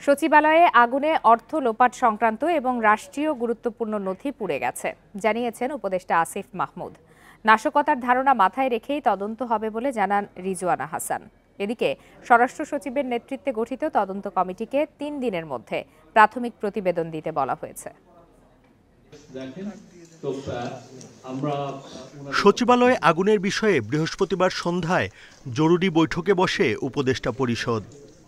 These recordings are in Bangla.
সচিবালয়ে আগুনে অর্থ লোপাট সংক্রান্ত এবং রাষ্ট্রীয় গুরুত্বপূর্ণ নথি পুড়ে গেছে জানিয়েছেন উপদেষ্টা আসিফ মাহমুদ। নাশকতার ধারণা মাথায় রেখেই তদন্ত হবে বলে জানান রিজওয়ানা হাসান। এদিকে স্বরাষ্ট্র সচিবের নেতৃত্বে গঠিত তদন্ত কমিটিকে ৩ দিনের মধ্যে প্রাথমিক প্রতিবেদন দিতে বলা হয়েছে। সচিবালয়ে আগুনের বিষয়ে বৃহস্পতিবার সন্ধ্যায় জরুরি বৈঠকে বসে উপদেষ্টা পরিষদ।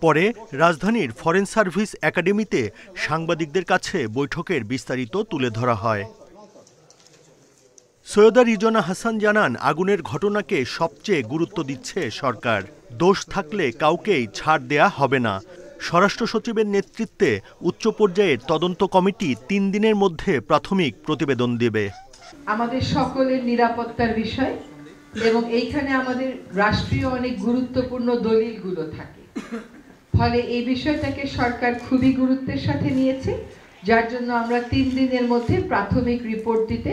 পরে রাজধানীর ফরেন সার্ভিস একাডেমিতে সাংবাদিকদের কাছে বৈঠকের বিস্তারিত তুলে ধরা হয়। সৈয়দা রিজওয়ানা হাসান জানান, আগুনের ঘটনাকে সবচেয়ে গুরুত্ব দিচ্ছে সরকার। দোষ থাকলে কাউকেই ছাড় দেয়া হবে না। স্বরাষ্ট্র সচিবের নেতৃত্বে উচ্চ পর্যায়ের তদন্ত কমিটি ৩ দিনের মধ্যে প্রাথমিক প্রতিবেদন দেবে। আমাদের সকলের নিরাপত্তার বিষয় এবং এইখানে আমাদের রাষ্ট্রীয় অনেক গুরুত্বপূর্ণ দলিলগুলো থাকে, ফলে এই বিষয়টাকে সরকার খুবই গুরুত্বের সাথে নিয়েছে, যার জন্য আমরা ৩ দিনের মধ্যে প্রাথমিক রিপোর্ট দিতে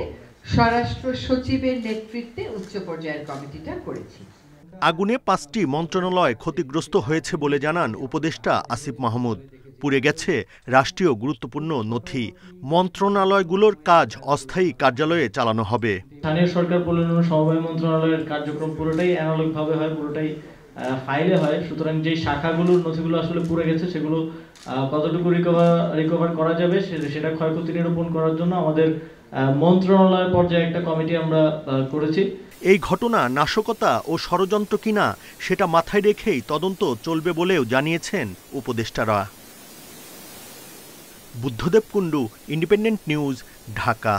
স্বরাষ্ট্র সচিবের নেতৃত্বে উচ্চ পর্যায়ের কমিটিটা করেছি। আগুনে ৫টি মন্ত্রণালয় ক্ষতিগ্রস্ত হয়েছে বলে জানান উপদেষ্টা আসিফ মাহমুদ। পুড়ে গেছে রাষ্ট্রীয় গুরুত্বপূর্ণ নথি। মন্ত্রণালয়গুলোর কাজ অস্থায়ী কার্যালয়ে চালানো হবে। স্থানীয় সরকার পরিচালনা সমবায় মন্ত্রণালয়ের কার্যক্রম পুরোটাই অ্যানালগ ভাবে হয়, পুরোটাই ফাইলে হয়। সুতরাং যে শাখাগুলোর নথিগুলো আসলে পুড়ে গেছে সেগুলো কতটুকু রিকভার করা যাবে সেটা ক্ষয়ক্ষতি নিরূপণ করার জন্য আমাদের মন্ত্রণালয় পর্যায়ে একটা কমিটি আমরা করেছি। এই ঘটনা নাশকতা ও ষড়যন্ত্র কিনা সেটা মাথায় রেখেই তদন্ত চলবে বলেও জানিয়েছেন উপদেষ্টারা। Buddhadeb Kundu, independent news, Dhaka.